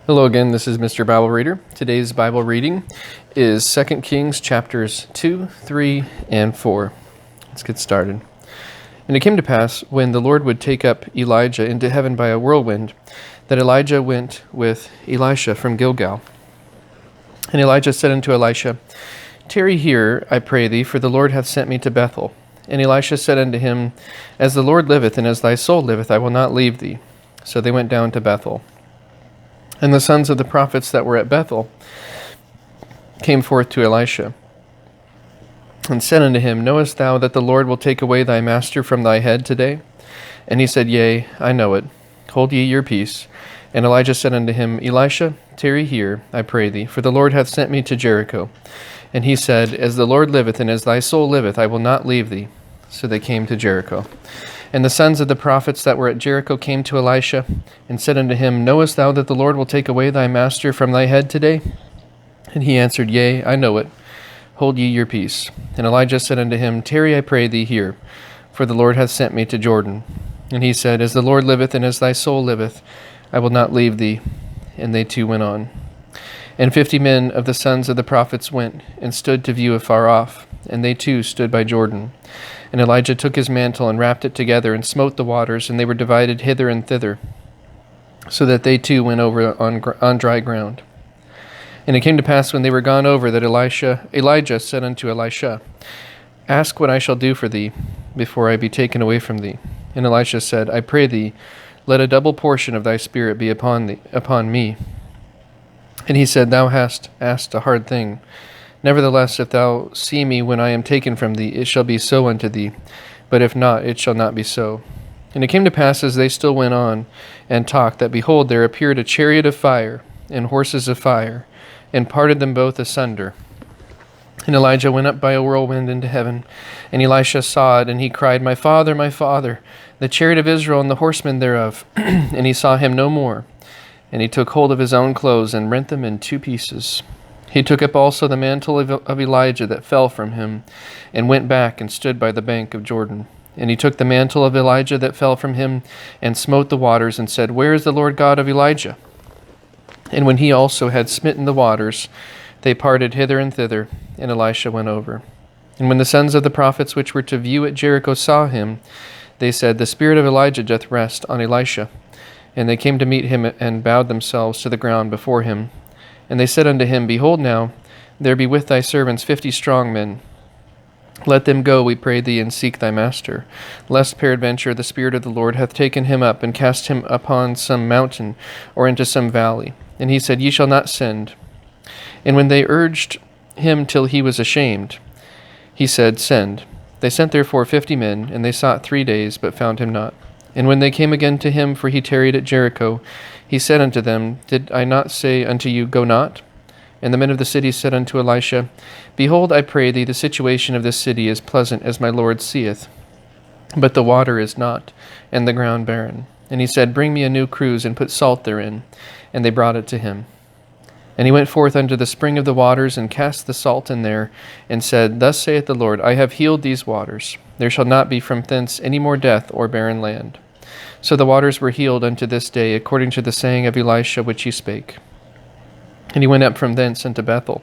Hello again, this is Mr. Bible Reader. Today's Bible reading is 2 Kings chapters 2, 3, and 4. Let's get started. And it came to pass, when the Lord would take up Elijah into heaven by a whirlwind, that Elijah went with Elisha from Gilgal. And Elijah said unto Elisha, Tarry here, I pray thee, for the Lord hath sent me to Bethel. And Elisha said unto him, As the Lord liveth, and as thy soul liveth, I will not leave thee. So they went down to Bethel. And the sons of the prophets that were at Bethel came forth to Elisha, and said unto him, Knowest thou that the Lord will take away thy master from thy head today? And he said, Yea, I know it. Hold ye your peace. And Elijah said unto him, Elisha, tarry here, I pray thee, for the Lord hath sent me to Jericho. And he said, As the Lord liveth, and as thy soul liveth, I will not leave thee. So they came to Jericho. And the sons of the prophets that were at Jericho came to Elisha, and said unto him, Knowest thou that the Lord will take away thy master from thy head today? And he answered, Yea, I know it. Hold ye your peace. And Elijah said unto him, Tarry, I pray thee, here, for the Lord hath sent me to Jordan. And he said, As the Lord liveth, and as thy soul liveth, I will not leave thee. And they two went on. And 50 men of the sons of the prophets went, and stood to view afar off, and they too stood by Jordan. And Elijah took his mantle, and wrapped it together, and smote the waters, and they were divided hither and thither, so that they too went over on dry ground. And it came to pass, when they were gone over, that Elijah said unto Elisha, Ask what I shall do for thee, before I be taken away from thee. And Elisha said, I pray thee, let a double portion of thy spirit be upon me. And he said, Thou hast asked a hard thing. Nevertheless, if thou see me when I am taken from thee, it shall be so unto thee. But if not, it shall not be so. And it came to pass, as they still went on and talked, that behold, there appeared a chariot of fire, and horses of fire, and parted them both asunder. And Elijah went up by a whirlwind into heaven, and Elisha saw it, and he cried, my father, the chariot of Israel and the horsemen thereof. And he saw him no more. And he took hold of his own clothes, and rent them in 2 pieces. He took up also the mantle of Elijah that fell from him, and went back and stood by the bank of Jordan. And he took the mantle of Elijah that fell from him, and smote the waters, and said, Where is the Lord God of Elijah? And when he also had smitten the waters, they parted hither and thither, and Elisha went over. And when the sons of the prophets which were to view at Jericho saw him, they said, The spirit of Elijah doth rest on Elisha. And they came to meet him, and bowed themselves to the ground before him. And they said unto him, Behold now, there be with thy servants 50 strong men. Let them go, we pray thee, and seek thy master, lest peradventure the Spirit of the Lord hath taken him up, and cast him upon some mountain, or into some valley. And he said, Ye shall not send. And when they urged him till he was ashamed, he said, Send. They sent therefore 50 men, and they sought 3 days, but found him not. And when they came again to him, for he tarried at Jericho, he said unto them, Did I not say unto you, Go not? And the men of the city said unto Elisha, Behold, I pray thee, the situation of this city is pleasant, as my Lord seeth. But the water is not, and the ground barren. And he said, Bring me a new cruse, and put salt therein. And they brought it to him. And he went forth unto the spring of the waters, and cast the salt in there, and said, Thus saith the Lord, I have healed these waters. There shall not be from thence any more death or barren land. So the waters were healed unto this day, according to the saying of Elisha which he spake. And he went up from thence unto Bethel.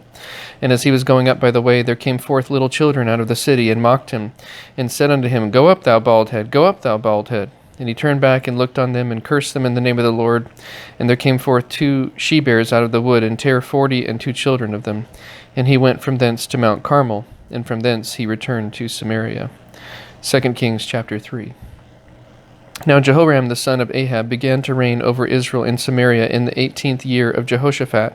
And as he was going up by the way, there came forth little children out of the city, and mocked him, and said unto him, Go up, thou bald head, go up, thou bald head. And he turned back, and looked on them, and cursed them in the name of the Lord. And there came forth 2 she-bears out of the wood, and tare 40 and 2 children of them. And he went from thence to Mount Carmel, and from thence he returned to Samaria. 2 Kings chapter 3. Now Jehoram the son of Ahab began to reign over Israel in Samaria in the 18th year of Jehoshaphat,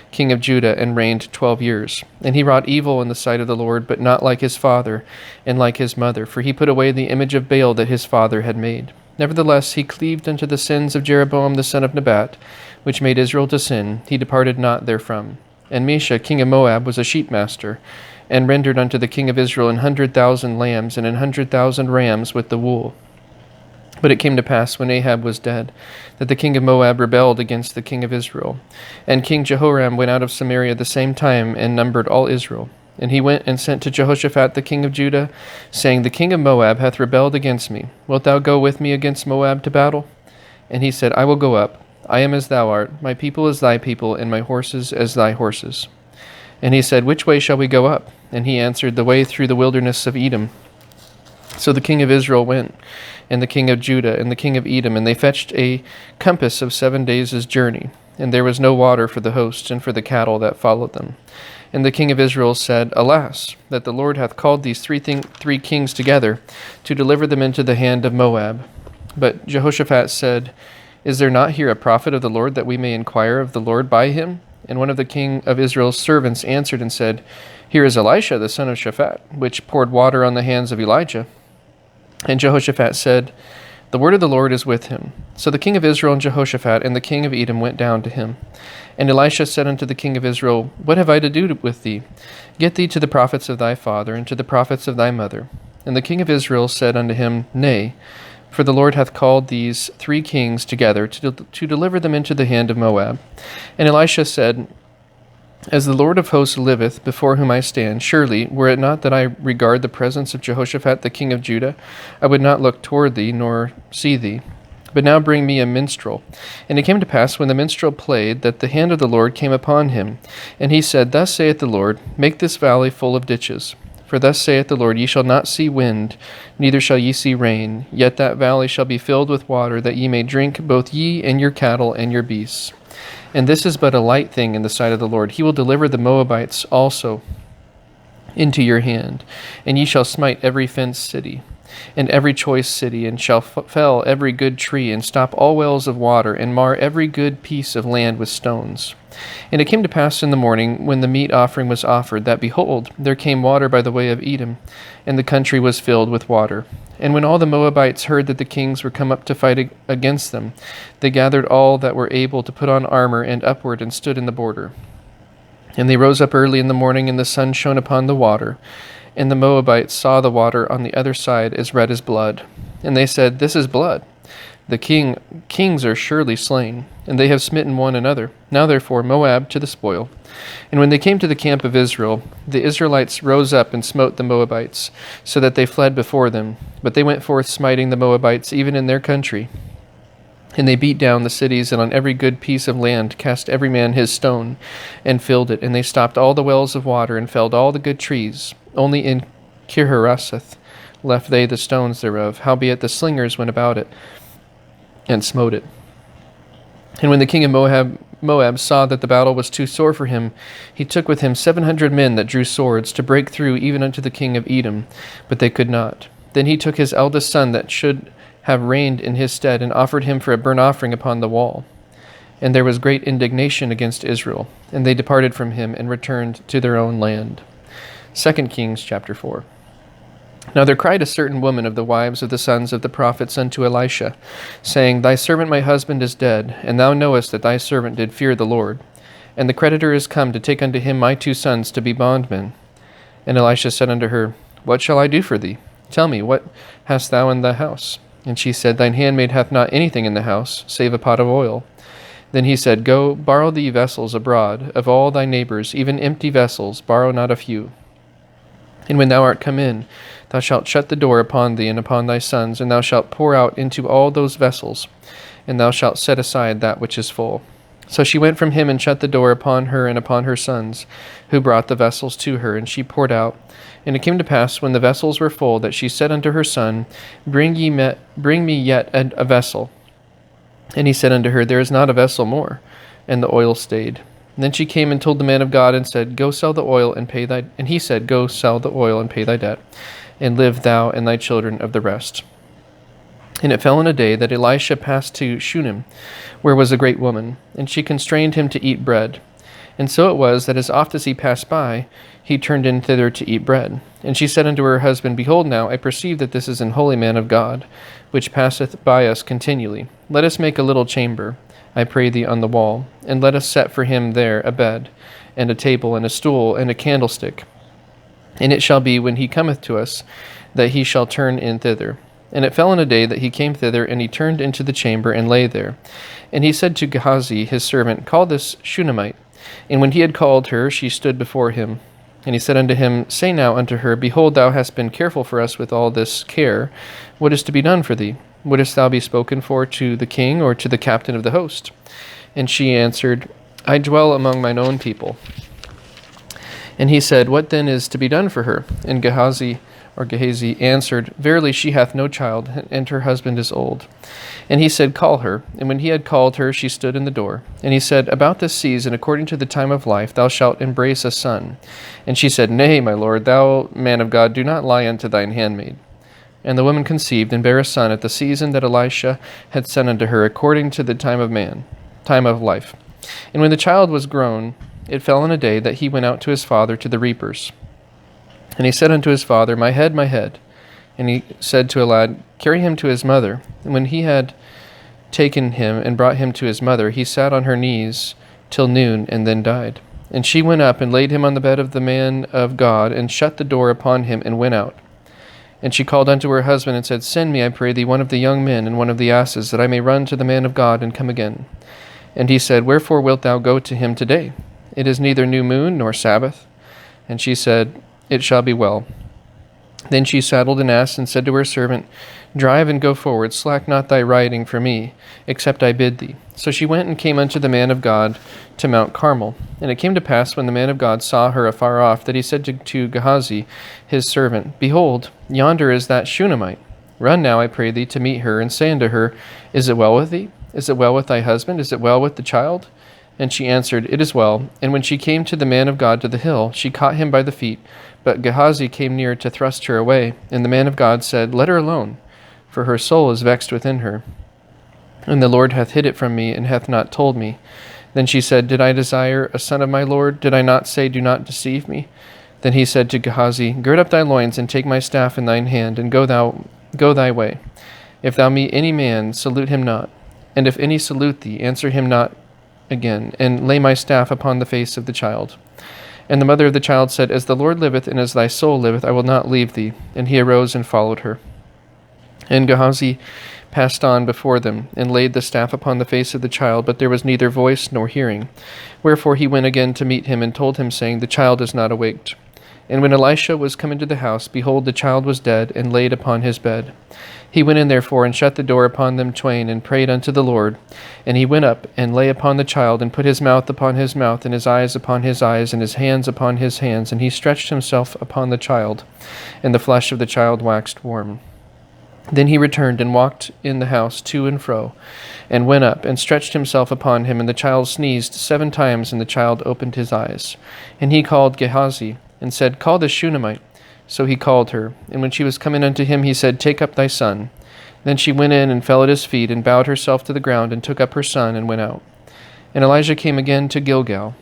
king of Judah, and reigned 12 years. And he wrought evil in the sight of the Lord, but not like his father and like his mother, for he put away the image of Baal that his father had made. Nevertheless, he cleaved unto the sins of Jeroboam the son of Nebat, which made Israel to sin. He departed not therefrom. And Mesha, king of Moab, was a sheepmaster, and rendered unto the king of Israel 100,000 lambs and 100,000 rams with the wool. But it came to pass, when Ahab was dead, that the king of Moab rebelled against the king of Israel. And King Jehoram went out of Samaria the same time, and numbered all Israel. And he went and sent to Jehoshaphat the king of Judah, saying, The king of Moab hath rebelled against me. Wilt thou go with me against Moab to battle? And he said, I will go up. I am as thou art, my people as thy people, and my horses as thy horses. And he said, Which way shall we go up? And he answered, The way through the wilderness of Edom. So the king of Israel went, and the king of Judah, and the king of Edom, and they fetched a compass of 7 days' journey. And there was no water for the host, and for the cattle that followed them. And the king of Israel said, Alas, that the Lord hath called these three kings together, to deliver them into the hand of Moab. But Jehoshaphat said, Is there not here a prophet of the Lord, that we may inquire of the Lord by him? And one of the king of Israel's servants answered and said, Here is Elisha the son of Shaphat, which poured water on the hands of Elijah. And Jehoshaphat said, The word of the Lord is with him. So the king of Israel and Jehoshaphat and the king of Edom went down to him. And Elisha said unto the king of Israel, What have I to do with thee? Get thee to the prophets of thy father, and to the prophets of thy mother. And the king of Israel said unto him, Nay, for the Lord hath called these 3 kings together to deliver them into the hand of Moab. And Elisha said, As the Lord of hosts liveth, before whom I stand, surely, were it not that I regard the presence of Jehoshaphat the king of Judah, I would not look toward thee, nor see thee. But now bring me a minstrel. And it came to pass, when the minstrel played, that the hand of the Lord came upon him. And he said, Thus saith the Lord, Make this valley full of ditches. For thus saith the Lord, Ye shall not see wind, neither shall ye see rain, yet that valley shall be filled with water, that ye may drink, both ye and your cattle and your beasts. And this is but a light thing in the sight of the Lord. He will deliver the Moabites also into your hand, and ye shall smite every fenced city, and every choice city, and shall fell every good tree, and stop all wells of water, and mar every good piece of land with stones. And it came to pass in the morning, when the meat offering was offered, that, behold, there came water by the way of Edom, and the country was filled with water. And when all the Moabites heard that the kings were come up to fight against them, they gathered all that were able to put on armor, and upward, and stood in the border. And they rose up early in the morning, and the sun shone upon the water. And the Moabites saw the water on the other side as red as blood. And they said, This is blood. The kings are surely slain, and they have smitten one another. Now therefore Moab to the spoil. And when they came to the camp of Israel, the Israelites rose up and smote the Moabites, so that they fled before them. But they went forth smiting the Moabites even in their country. And they beat down the cities, and on every good piece of land cast every man his stone, and filled it. And they stopped all the wells of water, and felled all the good trees. Only in Kirharaseth left they the stones thereof. Howbeit the slingers went about it, and smote it. And when the king of Moab saw that the battle was too sore for him, he took with him 700 men that drew swords, to break through even unto the king of Edom, but they could not. Then he took his eldest son that should have reigned in his stead, and offered him for a burnt offering upon the wall. And there was great indignation against Israel, and they departed from him, and returned to their own land. 2 Kings chapter 4. Now there cried a certain woman of the wives of the sons of the prophets unto Elisha, saying, Thy servant my husband is dead, and thou knowest that thy servant did fear the Lord. And the creditor is come to take unto him my 2 sons to be bondmen. And Elisha said unto her, What shall I do for thee? Tell me, what hast thou in the house? And she said, Thine handmaid hath not anything in the house, save a pot of oil. Then he said, Go, borrow thee vessels abroad, of all thy neighbors, even empty vessels, borrow not a few. And when thou art come in, thou shalt shut the door upon thee and upon thy sons, and thou shalt pour out into all those vessels, and thou shalt set aside that which is full. So she went from him and shut the door upon her and upon her sons, who brought the vessels to her, and she poured out. And it came to pass, when the vessels were full, that she said unto her son, Bring me yet a vessel. And he said unto her, There is not a vessel more. And the oil stayed. And then she came and told the man of God, and said, Go sell the oil and pay thy... And he said, Go sell the oil and pay thy debt, and live thou and thy children of the rest. And it fell in a day that Elisha passed to Shunem, where was a great woman, and she constrained him to eat bread. And so it was, that as oft as he passed by, he turned in thither to eat bread. And she said unto her husband, Behold now, I perceive that this is an holy man of God, which passeth by us continually. Let us make a little chamber, I pray thee, on the wall, and let us set for him there a bed, and a table, and a stool, and a candlestick. And it shall be, when he cometh to us, that he shall turn in thither. And it fell in a day that he came thither, and he turned into the chamber, and lay there. And he said to Gehazi his servant, Call this Shunammite. And when he had called her, she stood before him. And he said unto him, Say now unto her, Behold, thou hast been careful for us with all this care. What is to be done for thee? wouldst thou be spoken for to the king or to the captain of the host? And she answered, I dwell among mine own people. And he said, What then is to be done for her? And Gehazi answered, Verily she hath no child, and her husband is old. And he said, Call her. And when he had called her, she stood in the door. And he said, About this season, according to the time of life, thou shalt embrace a son. And she said, Nay, my lord, thou man of God, do not lie unto thine handmaid. And the woman conceived, and bare a son at the season that Elisha had sent unto her, according to the time of life. And when the child was grown, it fell on a day that he went out to his father to the reapers. And he said unto his father, My head, my head. And he said to a lad, Carry him to his mother. And when he had taken him and brought him to his mother, he sat on her knees till noon, and then died. And she went up and laid him on the bed of the man of God, and shut the door upon him, and went out. And she called unto her husband, and said, Send me, I pray thee, one of the young men, and one of the asses, that I may run to the man of God, and come again. And he said, Wherefore wilt thou go to him today? It is neither new moon nor Sabbath. And she said, It shall be well. Then she saddled an ass, and said to her servant, Drive and go forward, slack not thy riding for me, except I bid thee. So she went and came unto the man of God to Mount Carmel. And it came to pass, when the man of God saw her afar off, that he said to Gehazi, his servant, Behold, yonder is that Shunammite. Run now, I pray thee, to meet her, and say unto her, Is it well with thee? Is it well with thy husband? Is it well with the child? And she answered, It is well. And when she came to the man of God to the hill, she caught him by the feet. But Gehazi came near to thrust her away. And the man of God said, Let her alone, for her soul is vexed within her. And the Lord hath hid it from me, and hath not told me. Then she said, Did I desire a son of my Lord? Did I not say, Do not deceive me? Then he said to Gehazi, Gird up thy loins, and take my staff in thine hand, and go thy way. If thou meet any man, salute him not. And if any salute thee, answer him not again, and lay my staff upon the face of the child. And the mother of the child said, As the Lord liveth, and as thy soul liveth, I will not leave thee. And he arose and followed her. And Gehazi passed on before them, and laid the staff upon the face of the child, but there was neither voice nor hearing. Wherefore he went again to meet him, and told him, saying, The child is not awaked. And when Elisha was come into the house, behold, the child was dead, and laid upon his bed. He went in therefore, and shut the door upon them twain, and prayed unto the Lord. And he went up, and lay upon the child, and put his mouth upon his mouth, and his eyes upon his eyes, and his hands upon his hands. And he stretched himself upon the child, and the flesh of the child waxed warm. Then he returned, and walked in the house to and fro, and went up, and stretched himself upon him. And the child sneezed 7 times, and the child opened his eyes. And he called Gehazi, and said, Call the Shunammite. So he called her. And when she was come in unto him, he said, Take up thy son. Then she went in, and fell at his feet, and bowed herself to the ground, and took up her son, and went out. And Elijah came again to Gilgal,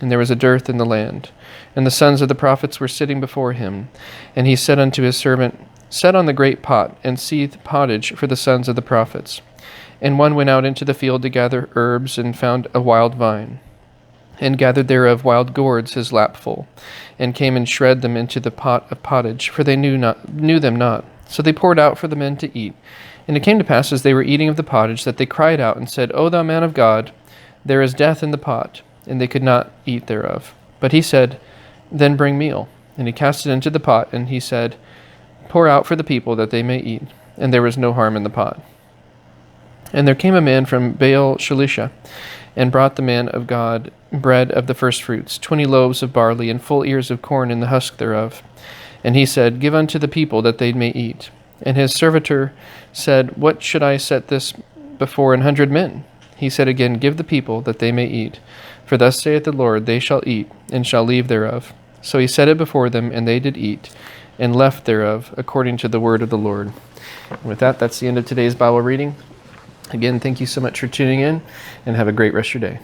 and there was a dearth in the land. And the sons of the prophets were sitting before him. And he said unto his servant, Set on the great pot, and seethe pottage for the sons of the prophets. And one went out into the field to gather herbs, and found a wild vine, and gathered thereof wild gourds his lapful, and came and shred them into the pot of pottage, for they knew them not. So they poured out for the men to eat. And it came to pass, as they were eating of the pottage, that they cried out, and said, O thou man of God, there is death in the pot. And they could not eat thereof. But he said, Then bring meal. And he cast it into the pot, and he said, Pour out for the people, that they may eat. And there was no harm in the pot. And there came a man from Baal Shalisha, and brought the man of God bread of the firstfruits, 20 loaves of barley, and full ears of corn in the husk thereof. And he said, Give unto the people, that they may eat. And his servitor said, What should I set this before 100 men? He said again, Give the people, that they may eat. For thus saith the Lord, They shall eat, and shall leave thereof. So he set it before them, and they did eat, and left thereof, according to the word of the Lord. And with that, that's the end of today's Bible reading. Again, thank you so much for tuning in, and have a great rest of your day.